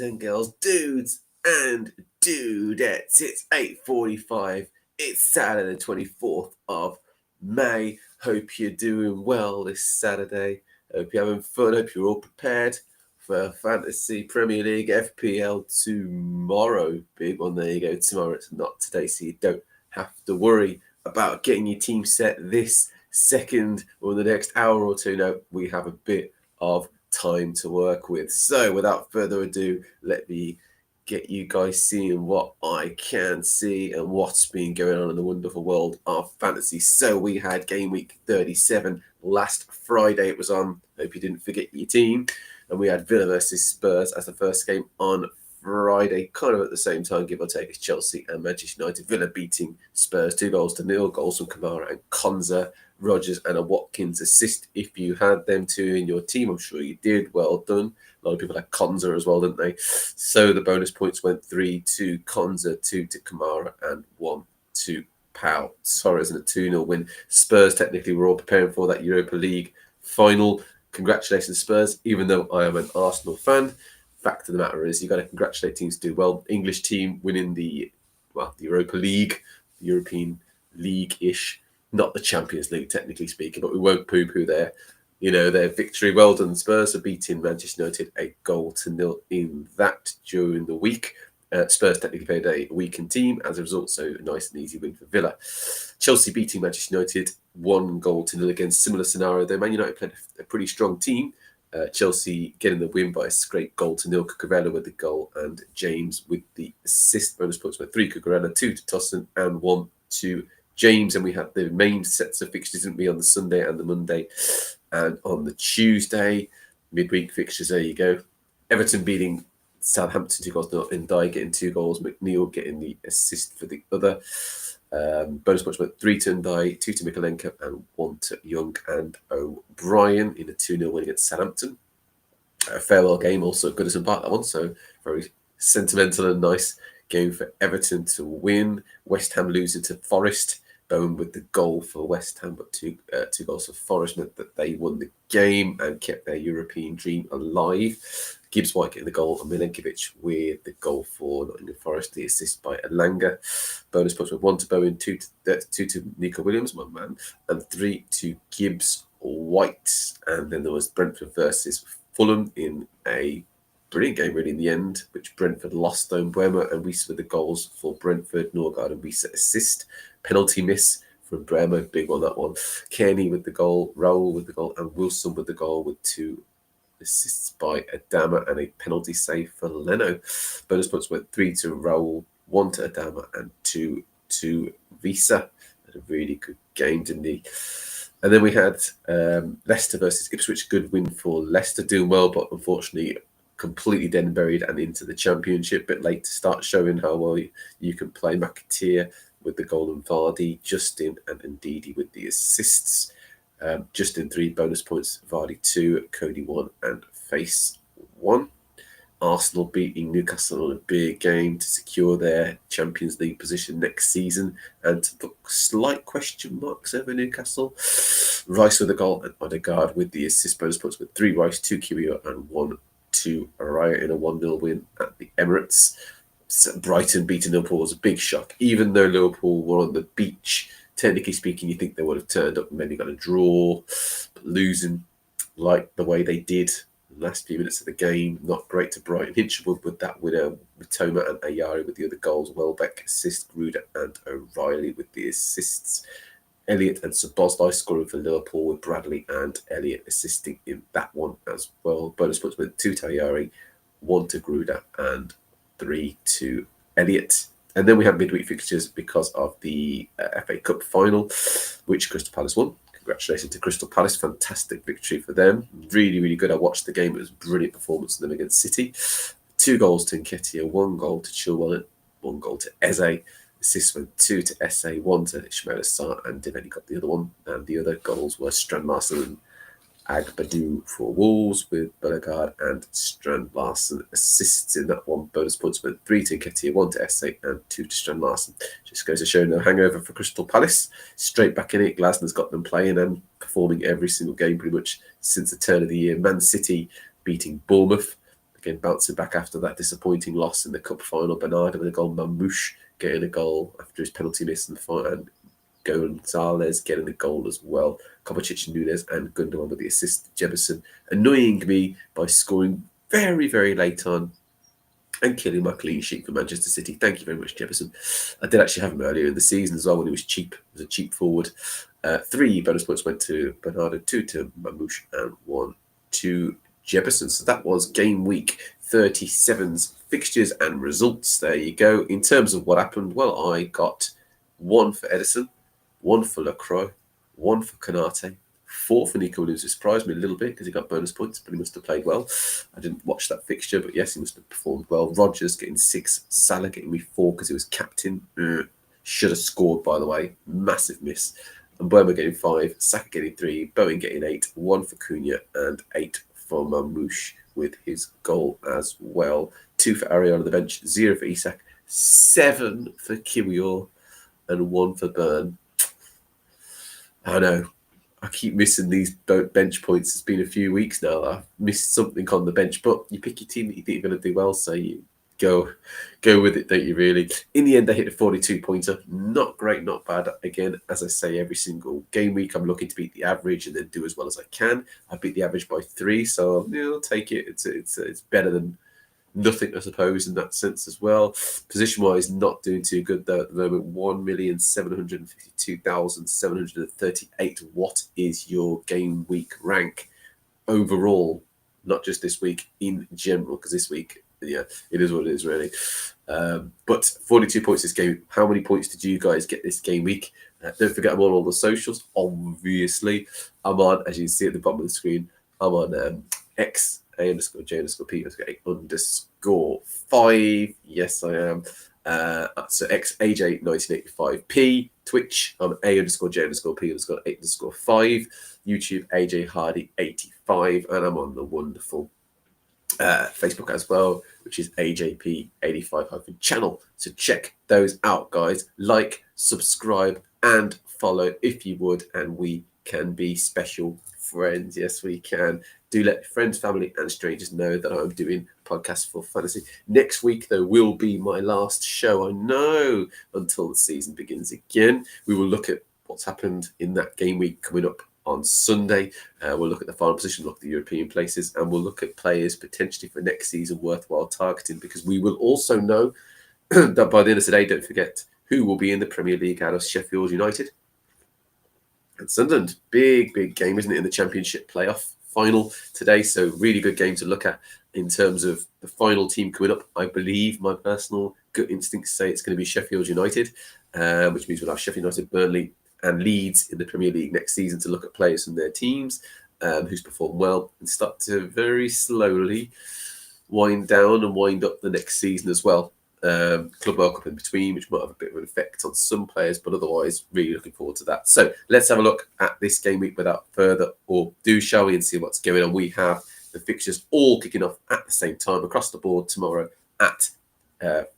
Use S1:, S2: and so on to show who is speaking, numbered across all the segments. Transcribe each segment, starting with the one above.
S1: and girls, dudes and dudettes. It's 8:45. It's Saturday, the 24th of May. Hope you're doing well this Saturday. Hope you're having fun. Hope you're all prepared for Fantasy Premier League FPL tomorrow. Big one. There you go. Tomorrow. It's not today, so you don't have to worry about getting your team set this second or the next hour or two. No, we have a bit of time to work with. So without further ado, let me get you guys seeing what I can see and what's been going on in the wonderful world of fantasy. So we had game week 37 last Friday. It was on. Hope you didn't forget your team. And we had Villa versus Spurs as the first game on Friday, kind of at the same time, give or take, as Chelsea and Manchester United. Villa beating Spurs 2-0. Goals from Kamara and Konza, Rodgers and a Watkins assist if you had them two in your team. I'm sure you did. Well done. A lot of people had Konza as well, didn't they? So the bonus points went 3 to Konza, 2 to Kamara, and 1 to Pau. Sorry, isn't it? 2-0 win. Spurs technically were all preparing for that Europa League final. Congratulations, Spurs, even though I am an Arsenal fan. Fact of the matter is, you've got to congratulate teams to do well. English team winning the Europa League, the European League-ish, not the Champions League, technically speaking, but we won't poo-poo their victory. Well done, Spurs, for beating Manchester United 8-0 in that during the week. Spurs technically played a weakened team as a result, so a nice and easy win for Villa. Chelsea beating Manchester United 1-0 again. Similar scenario though. Man United played a pretty strong team. Chelsea getting the win by a straight 0-0. Cucurella with the goal and James with the assist. Bonus points were 3 Cucurella, 2 to Tosin and 1 to James. And we had the main sets of fixtures, didn't we, on the Sunday and the Monday. And on the Tuesday, midweek fixtures, there you go. Everton beating Southampton 2-0 and Dye getting 2 goals. McNeil getting the assist for the other. Bonus points went 3 to Ndai, 2 to Mikalenko, and 1 to Young and O'Brien in a 2-0 win against Southampton. A farewell game, also Goodison Park, that one. So very sentimental and nice game for Everton to win. West Ham losing to Forest. Bowen with the goal for West Ham, but two goals for Forest meant that they won the game and kept their European dream alive. Gibbs White getting the goal and Milenkovic with the goal for Nottingham Forest, the assist by Elanga. Bonus points were 1 to Bowen, 2 to Nico Williams, my man, and 3 to Gibbs White. And then there was Brentford versus Fulham in a brilliant game, really, in the end, which Brentford lost, though. Bremer and Weiss with the goals for Brentford. Norgard and Weiss assist. Penalty miss from Bremer, big one, that one. Kearney with the goal, Raul with the goal, and Wilson with the goal with 2 assists by Adama and a penalty save for Leno. Bonus points went 3 to Raul, 1 to Adama, and 2 to Visa. Had a really good game, didn't he? And then we had Leicester versus Ipswich. Good win for Leicester, doing well, but unfortunately completely dead and buried and into the Championship. Bit late to start showing how well you can play. McAteer with the goal and Vardy, Justin and Ndidi with the assists. Justin 3 bonus points, Vardy 2, Cody 1 and Face 1. Arsenal beating Newcastle on a big game to secure their Champions League position next season and to put slight question marks over Newcastle. Rice with the goal and Odegaard with the assist. Bonus points with 3 Rice, 2 Kiwior and 1 to Araya in a 1-0 win at the Emirates. Brighton beating Liverpool was a big shock. Even though Liverpool were on the beach, technically speaking, you think they would have turned up and maybe got a draw. But losing like the way they did in the last few minutes of the game, not great to Brighton. Hinchelwood with that winner, Mitoma and Ayari with the other goals. Welbeck assist, Gruder and O'Reilly with the assists. Elliott and Szoboszlai scoring for Liverpool with Bradley and Elliott assisting in that one as well. Bonus points with 2 to Ayari, 1 to Gruder and 3 to Elliott. And then we have midweek fixtures because of the FA Cup final, which Crystal Palace won. Congratulations to Crystal Palace. Fantastic victory for them. Really, really good. I watched the game. It was a brilliant performance of them against City. 2 goals to Nketiah, 1 goal to Chilwell, 1 goal to Eze. Assists went 2 to Esse, 1 to Ismail Assar, and Diveni got the other one. And the other goals were Strand Larsen and Agbadu for Wolves with Bellegarde and Strand Larsen assists in that one. Bonus points went 3 to Nketiah, 1 to Esse, and 2 to Strand Larsen. Just goes to show no hangover for Crystal Palace. Straight back in it. Glasner's got them playing and performing every single game pretty much since the turn of the year. Man City beating Bournemouth. again, bouncing back after that disappointing loss in the cup final. Bernardo with a goal, Mamouche getting a goal after his penalty miss in the final, and Gonzalez getting a goal as well. Kovacic, Nunes, and Gundogan with the assist. Jefferson annoying me by scoring very, very late on and killing my clean sheet for Manchester City. Thank you very much, Jefferson. I did actually have him earlier in the season as well when he was cheap. It was a cheap forward. 3 bonus points went to Bernardo, 2 to Mamouche, and 1 to Jefferson. So that was game week 37's fixtures and results. There you go. In terms of what happened, well, I got 1 for Edison, 1 for Lacroix, 1 for Canate, 4 for Nico Williams. It surprised me a little bit because he got bonus points, but he must have played well. I didn't watch that fixture, but yes, he must have performed well. Rogers getting 6, Salah getting me 4 because he was captain. Should have scored, by the way. Massive miss. And Burma getting 5, Saka getting 3, Bowen getting 8, 1 for Cunha, and 8 for Mamouche with his goal as well. 2 for Ariel on the bench, 0 for Isak, 7 for Kiwior, and 1 for Byrne. I know. I keep missing these bench points. It's been a few weeks now that I've missed something on the bench, but you pick your team that you think you're going to do well, so you go with it, don't you, really? In the end, I hit a 42-pointer. Not great, not bad. Again, as I say, every single game week, I'm looking to beat the average and then do as well as I can. I beat the average by 3, so I'll take it. It's better than nothing, I suppose, in that sense as well. Position-wise, not doing too good, though, at the moment. 1,752,738. What is your game week rank overall? Not just this week, in general, because this week, yeah, it is what it is, really. But 42 points this game. How many points did you guys get this game week? Don't forget, I'm on all the socials, obviously. I'm on, as you can see at the bottom of the screen, I'm on X, A_J_P_8_5. Yes, I am. So X, AJ1985P. Twitch, I'm A_J_P_8_5. YouTube, AJ Hardy 85. And I'm on the wonderful Facebook as well, which is AJP85-channel. So check those out, guys. Like, subscribe, and follow if you would, and we can be special friends. Yes, we can. Do let friends, family, and strangers know that I'm doing podcasts for fantasy. Next week, though, will be my last show, I know, until the season begins again. We will look at what's happened in that game week coming up on Sunday. We'll look at the final position, look at the European places, and we'll look at players potentially for next season worthwhile targeting, because we will also know that by the end of today, don't forget, who will be in the Premier League out of Sheffield United and Sunderland. Big game, isn't it, in the Championship playoff final today? So really good game to look at in terms of the final team coming up. I believe my personal gut instincts say it's going to be Sheffield United, which means we'll have Sheffield United, Burnley, and Leeds in the Premier League next season to look at players from their teams who's performed well, and start to very slowly wind down and wind up the next season as well. Club World Cup in between, which might have a bit of an effect on some players, but otherwise really looking forward to that. So let's have a look at this game week without further ado, shall we, and see what's going on. We have the fixtures all kicking off at the same time across the board tomorrow at 4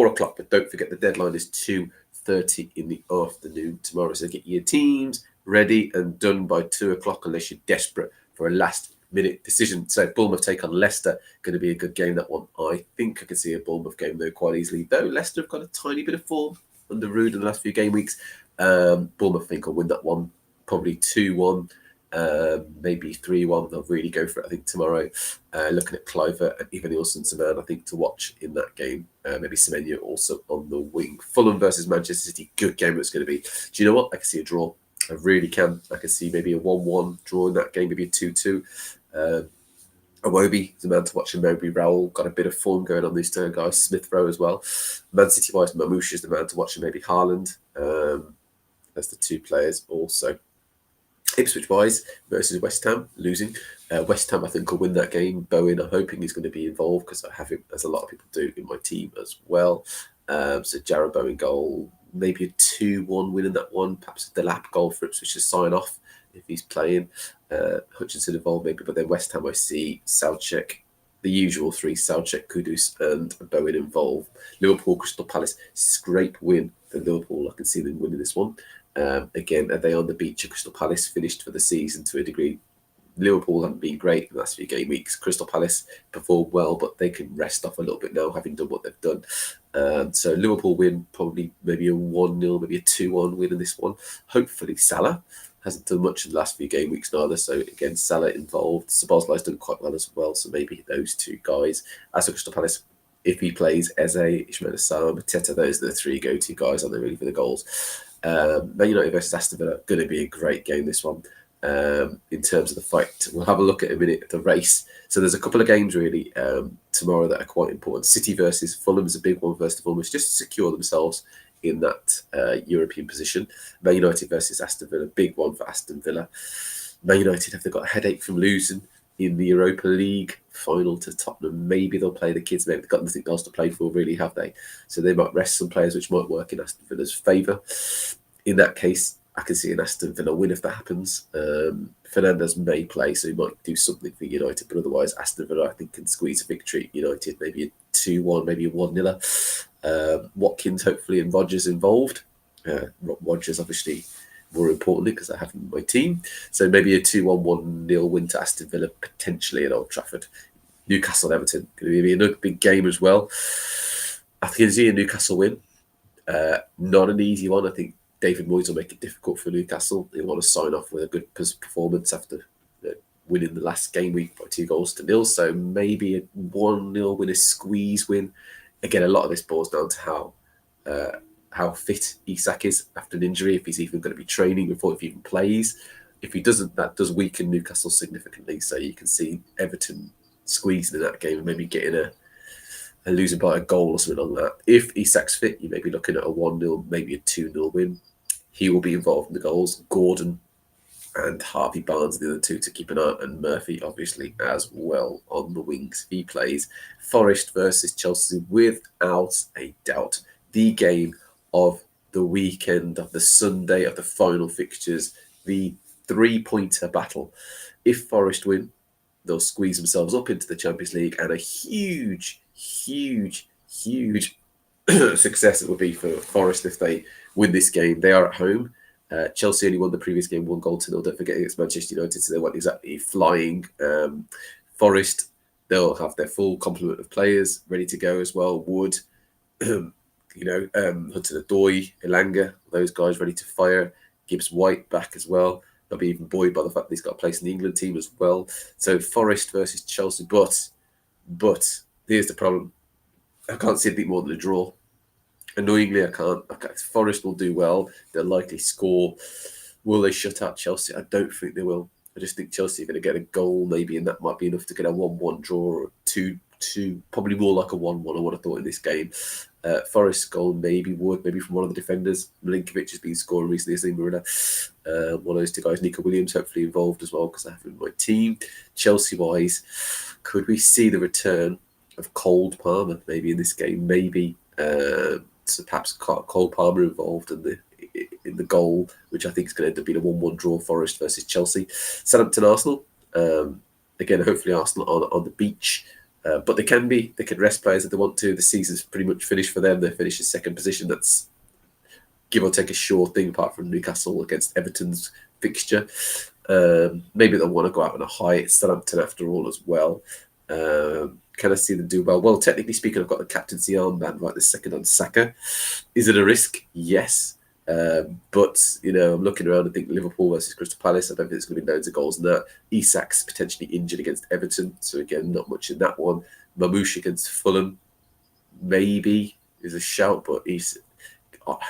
S1: o'clock, but don't forget the deadline is 2:30 in the afternoon tomorrow, so get your teams ready and done by 2 o'clock unless you're desperate for a last-minute decision. So Bournemouth take on Leicester, going to be a good game, that one. I think I can see a Bournemouth game, though, quite easily, though Leicester have got a tiny bit of form under Rude in the last few game weeks. Bournemouth, I think, will win that one, probably 2-1, maybe 3-1. They'll really go for it, I think, tomorrow. Looking at Cliver and Ivan Nielsen's a man, I think, to watch in that game. Maybe Semenyo also on the wing. Fulham versus Manchester City, good game it's going to be. Do you know what? I can see a draw. I really can. I can see maybe a 1-1 draw in that game, maybe a 2-2. Iwobi is a man to watch, and Mowbray Rowell got a bit of form going on these two guys. Smith Rowe as well. Man City wise, Mamouche is the man to watch, and maybe Haaland. That's the two players also. Ipswich wise versus West Ham, losing. West Ham, I think, will win that game. Bowen, I'm hoping he's going to be involved because I have him, as a lot of people do, in my team as well. So Jarrod Bowen goal, maybe a 2-1 win in that one. Perhaps a Delap goal for Ipswich to sign off if he's playing. Hutchinson involved maybe, but then West Ham I see Soucek, the usual three, Soucek, Kudus and Bowen involved. Liverpool, Crystal Palace, scrape win for Liverpool. I can see them winning this one. Again, are they on the beach at Crystal Palace, finished for the season to a degree? Liverpool haven't been great in the last few game weeks. Crystal Palace performed well, but they can rest off a little bit now, having done what they've done. So Liverpool win, probably maybe a 1-0, maybe a 2-1 win in this one. Hopefully Salah hasn't done much in the last few game weeks neither. So again, Salah involved. Szoboszlai's done quite well as well. So maybe those two guys. As for Crystal Palace, if he plays Eze, Ismaila Sarr, Mateta, those are the three go-to guys, aren't they, really, for the goals. Man United versus Aston Villa, going to be a great game, this one. In terms of the fight, we'll have a look at a minute at the race. So there's a couple of games really tomorrow that are quite important. City versus Fulham is a big one, first of all, just to secure themselves in that European position. Man United versus Aston Villa, big one for Aston Villa. Man United, have they got a headache from losing in the Europa League final to Tottenham? Maybe they'll play the kids. Maybe they've got nothing else to play for, really, have they? So they might rest some players, which might work in Aston Villa's favour. In that case, I can see an Aston Villa win if that happens. Fernandes may play, so he might do something for United, but otherwise Aston Villa, I think, can squeeze a victory. United, maybe a 2-1, maybe a 1-0. Watkins, hopefully, and Rodgers involved. Rodgers, obviously, more importantly, because I have him in my team. So maybe a 2-1, 1-0 win to Aston Villa, potentially at Old Trafford. Newcastle-Everton, going to be another big game as well. I can see a Newcastle win. Not an easy one. I think David Moyes will make it difficult for Newcastle. They want to sign off with a good performance after winning the last game week by 2-0. So maybe a 1-0 win, a squeeze win. Again, a lot of this boils down to how fit Isak is after an injury, if he's even going to be training before, if he even plays. If he doesn't, that does weaken Newcastle significantly. So you can see Everton squeezing in that game and maybe getting a losing by a goal or something like that. If Isak's fit, you may be looking at a 1-0, maybe a 2-0 win. He will be involved in the goals. Gordon and Harvey Barnes, the other two to keep an eye on, and Murphy, obviously, as well on the wings. He plays. Forest versus Chelsea, without a doubt, the game of the weekend, of the Sunday, of the final fixtures, the three-pointer battle. If Forest win, they'll squeeze themselves up into the Champions League, and a huge success it would be for Forest if they win this game. They are at home. Chelsea only won the previous game 1-0. Don't forget, against Manchester United, so they weren't exactly flying. Forest, they'll have their full complement of players ready to go as well. Wood, Hudson-Odoi, Elanga, those guys ready to fire. Gibbs-White back as well. They'll be even buoyed by the fact that he's got a place in the England team as well. So Forest versus Chelsea, but here's the problem. I can't see anything more than a draw. Annoyingly, I can't. Forest will do well. They'll likely score. Will they shut out Chelsea? I don't think they will. I just think Chelsea are going to get a goal maybe, and that might be enough to get a 1-1 draw or 2-2, probably more like a 1-1, I would have thought, in this game. Forest goal maybe from one of the defenders. Milinkovic has been scoring recently, as Marina. One of those two guys, Nico Williams, hopefully involved as well, because I have him in my team. Chelsea-wise, could we see the return of Cole Palmer maybe in this game? Maybe so perhaps Cole Palmer involved in the goal, which I think is going to end up being a 1-1 draw. Forest versus Chelsea. Southampton Arsenal. Again, hopefully Arsenal on the beach. But they can rest players if they want to. The season's pretty much finished for them. They finished in second position. That's give or take a sure thing, apart from Newcastle against Everton's fixture. Maybe they'll want to go out on a high. It's Southampton after all as well. Can I see them do well? Well, technically speaking, I've got the captaincy armband right this second on Saka. Is it a risk? Yes. But, I'm looking around and think Liverpool versus Crystal Palace. I don't think it's going to be loads of goals in that. Isak's potentially injured against Everton. So, again, not much in that one. Mamouche against Fulham, maybe, is a shout, but he's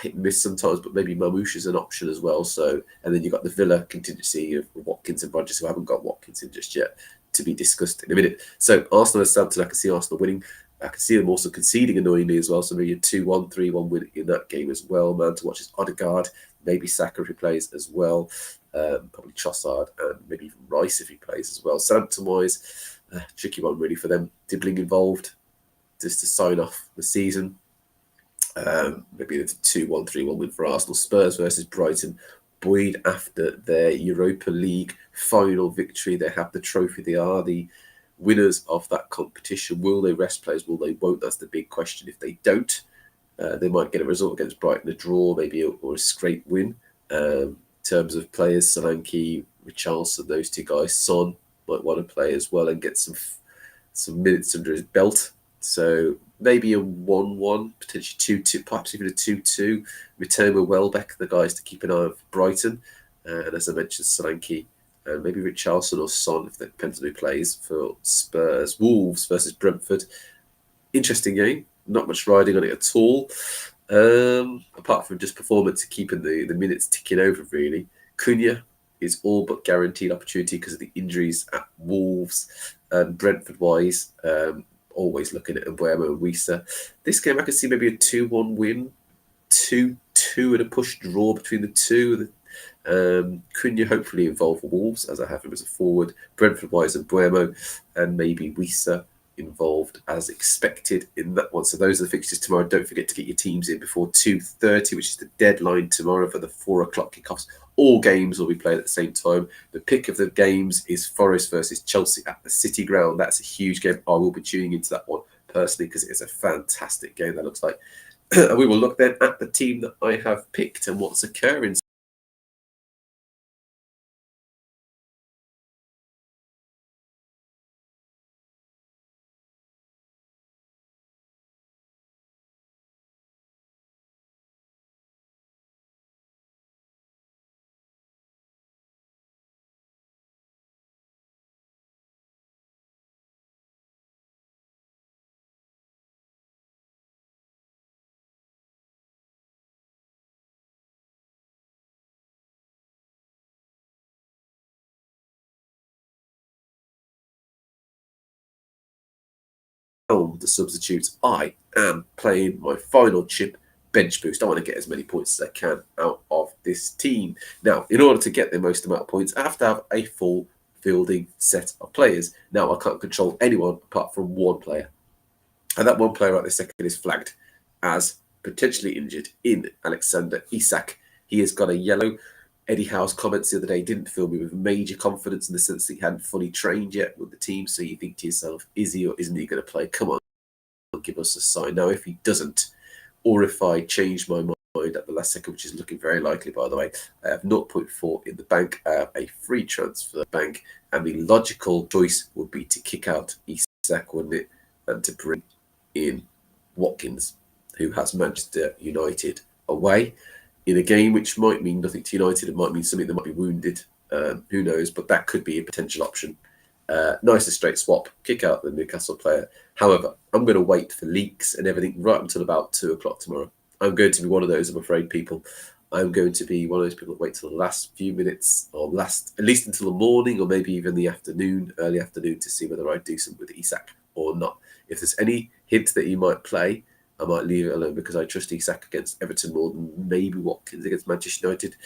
S1: hit and miss sometimes. But maybe Mamouche is an option as well. So, and then you've got the Villa contingency of Watkins and Rodgers, who haven't got Watkins in just yet, to be discussed in a minute. So, Arsenal and Southampton, I can see Arsenal winning. I can see them also conceding annoyingly as well. So maybe a 2-1, 3-1 win in that game as well. Man to watch is Odegaard, maybe Saka if he plays as well. Probably Trossard and maybe even Rice if he plays as well. Southampton-wise, tricky one really for them. Dibbling involved just to sign off the season. Maybe a 2-1, 3-1 win for Arsenal. Spurs versus Brighton. Buoyed after their Europa League final victory. They have the trophy. They are the winners of that competition. Will they rest players? Will they won't? That's the big question. If they don't, they might get a result against Brighton, a draw maybe, or a scrape win. In terms of players, Solanke, Richarlison, those two guys. Son might want to play as well and get some minutes under his belt. So maybe a 1-1, potentially 2-2, perhaps even a 2-2. Return with Welbeck, the guys to keep an eye on for Brighton. And as I mentioned, Solanke and maybe Richarlison or Son, if that depends on who plays, for Spurs. Wolves versus Brentford. Interesting game. Not much riding on it at all. Apart from just performance, keeping the minutes ticking over, really. Cunha is all but guaranteed opportunity because of the injuries at Wolves. Brentford-wise, always looking at Mbuemo and Wissa. This game, I could see maybe a 2-1 win, 2-2 and a push draw between the two. Cunha hopefully involved for Wolves, as I have him as a forward. Brentford-wise, Mbuemo and maybe Wissa involved as expected in that one. So those are the fixtures tomorrow. Don't forget to get your teams in before 2:30, which is the deadline tomorrow for the 4 o'clock kickoffs. All games will be played at the same time. The pick of the games is Forest versus Chelsea at the City Ground. That's a huge game. I will be tuning into that one personally because it is a fantastic game, that looks like. And we will look then at the team that I have picked and what's occurring. The substitutes, I am playing my final chip bench boost. I want to get as many points as I can out of this team. Now, in order to get the most amount of points, I have to have a full fielding set of players. Now, I can't control anyone apart from one player. And that one player right this second is flagged as potentially injured in Alexander Isak. He has got a yellow. Eddie Howe's comments the other day didn't fill me with major confidence in the sense that he hadn't fully trained yet with the team. So you think to yourself, is he or isn't he going to play? Come on, give us a sign. Now, if he doesn't, or if I change my mind at the last second, which is looking very likely, by the way, I have 0.4 in the bank. I have a free transfer bank. And the logical choice would be to kick out Isak, wouldn't it? And to bring in Watkins, who has Manchester United away in a game which might mean nothing to United. It might mean something that might be wounded. Who knows? But that could be a potential option. Nice and straight swap, kick out the Newcastle player. However, I'm going to wait for leaks and everything right until about 2 o'clock tomorrow. I'm going to be one of those, I'm afraid, people. I'm going to be one of those people that wait till the last few minutes or at least until the morning or maybe even the afternoon, early afternoon, to see whether I do something with Isak or not. If there's any hint that he might play, I might leave it alone because I trust Isak against Everton more than maybe Watkins against Manchester United.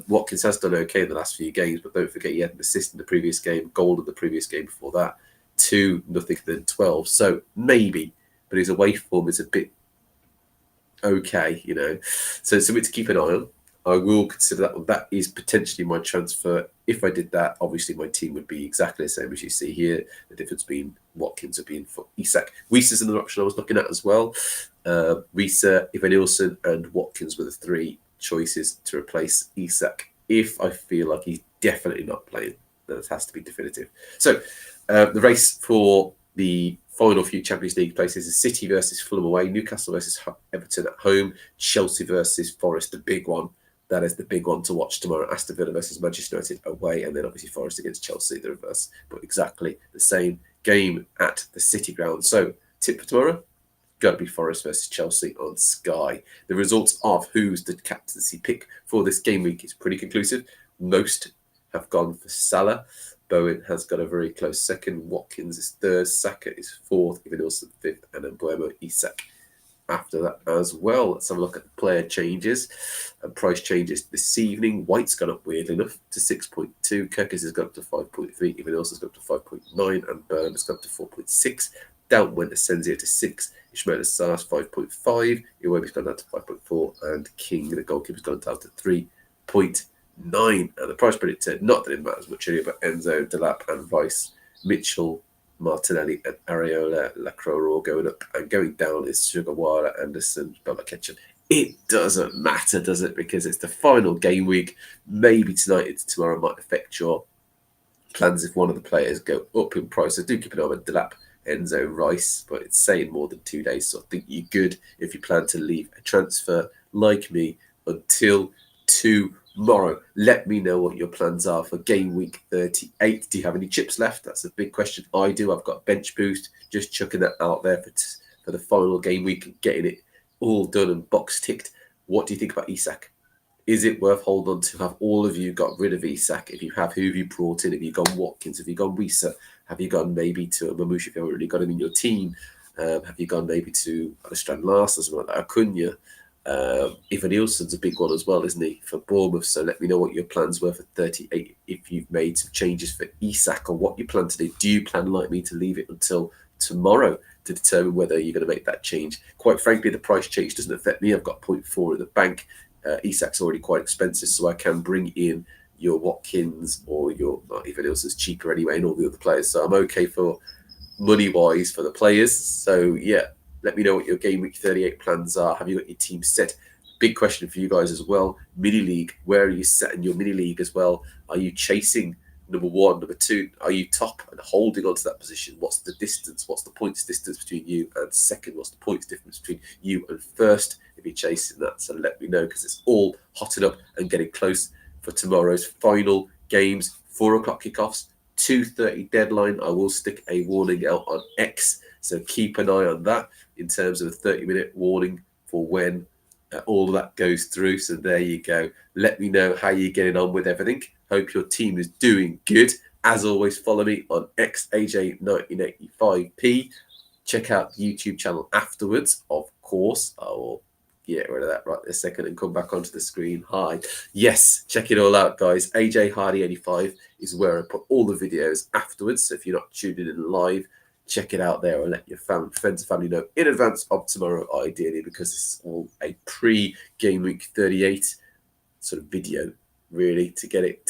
S1: Watkins has done okay in the last few games, but don't forget he had an assist in the previous game, goal in the previous game before that, 2-0 then 12. So maybe, but his away form is a bit okay, So something to keep an eye on. I will consider that one. That is potentially my transfer. If I did that, obviously my team would be exactly the same as you see here. The difference being Watkins would be in for Isak. Wissa's another option I was looking at as well. Wissa, Evanilson, and Watkins were the 3 choices to replace Isak. If I feel like he's definitely not playing, that has to be definitive. So the race for the final few Champions League places is City versus Fulham away, Newcastle versus Everton at home, Chelsea versus Forest, the big one. That is the big one to watch tomorrow. Aston Villa versus Manchester United away, and then obviously Forest against Chelsea, the reverse. But exactly the same game at the City Ground. So, tip for tomorrow? Got to be Forest versus Chelsea on Sky. The results of who's the captaincy pick for this game week is pretty conclusive. Most have gone for Salah. Bowen has got a very close second. Watkins is third. Saka is fourth. Evanilson fifth. And then Mbuemo, Isak after that as well. Let's have a look at the player changes and price changes this evening. White's gone up weirdly enough to 6.2. Kirkis has gone up to 5.3. Evanilson has gone up to 5.9. And Byrne has gone up to 4.6. Down went Asensio to 6. Ismail Assar's 5.5. Iwobi's gone down to 5.4. And King, the goalkeeper's gone down to 3.9. And the price predictor, not that it matters much earlier, but Enzo, Delap, and Rice, Mitchell, Martinelli, and Areola, Lacroix are all going up, and going down is Sugawara, Anderson, Bella Ketchup, It doesn't matter, does it? Because it's the final game week. Maybe tonight into tomorrow might affect your plans if one of the players go up in price. So do keep an eye on Delap, Enzo, Rice, but it's saying more than 2 days. So I think you're good if you plan to leave a transfer like me until tomorrow. Let me know what your plans are for game week 38. Do you have any chips left? That's a big question. I do. I've got bench boost, just chucking that out there for the final game week and getting it all done and box ticked. What do you think about Isak? Is it worth holding on to? Have all of you got rid of Isak? If you have, who have you brought in? Have you gone Watkins? Have you gone Wisa? Have you gone maybe to a Mamouche if you haven't really got him in your team? Have you gone maybe to Alexander Larson or something like that? Acuna? Ivan Nielsen's a big one as well, isn't he, for Bournemouth? So let me know what your plans were for 38 if you've made some changes for Isak or what you plan to do. Do you plan like me to leave it until tomorrow to determine whether you're going to make that change? Quite frankly, the price change doesn't affect me. I've got 0.4 in the bank. Isak's already quite expensive, so I can bring in your Watkins or your Ivan Nielsen's cheaper anyway, and all the other players. So I'm okay for money-wise for the players. So yeah, let me know what your game week 38 plans are. Have you got your team set? Big question for you guys as well. Mini league, where are you set in your mini league as well? Are you chasing number one, number two? Are you top and holding on to that position? What's the distance? What's the points distance between you and second? What's the points difference between you and first if you're chasing that? So let me know, because it's all hotting up and getting close for tomorrow's final games. 4 o'clock kickoffs, 2:30 deadline. I will stick a warning out on X, so keep an eye on that in terms of a 30-minute warning for when all of that goes through. So there you go. Let me know how you're getting on with everything. Hope your team is doing good. As always, follow me on XAJ1985p. Check out the YouTube channel afterwards, of course. I will get rid of that right this second and come back onto the screen. Hi. Yes, check it all out, guys. AJ Hardy 85 is where I put all the videos afterwards. So if you're not tuning in live, check it out there, or let your friends and family know in advance of tomorrow, ideally, because this is all a pre-game week 38 sort of video, really, to get it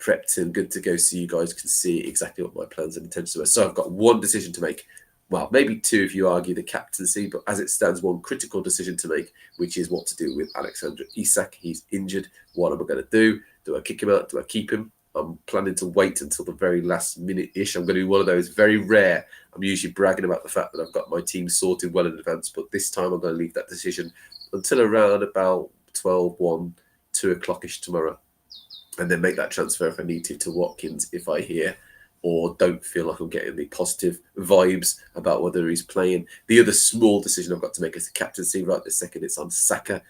S1: prepped and good to go so you guys can see exactly what my plans and intentions were. So I've got one decision to make. Well, maybe two if you argue the captaincy, but as it stands, one critical decision to make, which is what to do with Alexander Isak. He's injured. What am I going to do? Do I kick him out? Do I keep him? I'm planning to wait until the very last minute-ish. I'm going to be one of those very rare. I'm usually bragging about the fact that I've got my team sorted well in advance, but this time I'm going to leave that decision until around about 12, 1, 2 o'clock-ish tomorrow, and then make that transfer if I need to Watkins if I hear or don't feel like I'm getting the positive vibes about whether he's playing. The other small decision I've got to make is the captaincy. Right this second, it's on Saka.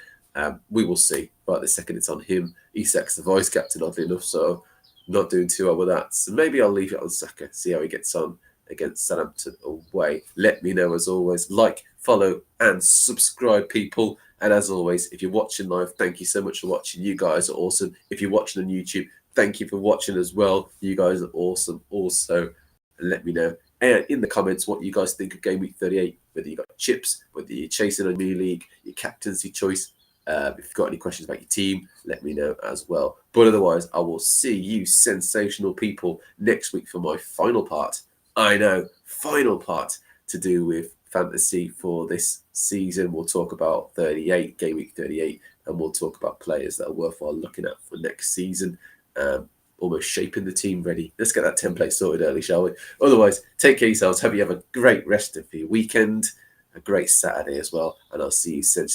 S1: We will see. Right this second, it's on him. Isak's the vice captain, oddly enough, so not doing too well with that. So maybe I'll leave it on Saka, see how he gets on against Southampton away. Let me know, as always. Like, follow, and subscribe, people. And as always, if you're watching live, thank you so much for watching. You guys are awesome. If you're watching on YouTube, thank you for watching as well. You guys are awesome also. And let me know in the comments what you guys think of Game Week 38, whether you got chips, whether you're chasing a new league, your captaincy choice. If you've got any questions about your team, let me know as well. But otherwise, I will see you sensational people next week for my final part. I know, final part to do with fantasy for this season. We'll talk about 38, Game Week 38, and we'll talk about players that are worthwhile looking at for next season. Almost shaping the team ready. Let's get that template sorted early, shall we? Otherwise, take care of yourselves. Hope you have a great rest of your weekend, a great Saturday as well, and I'll see you soon.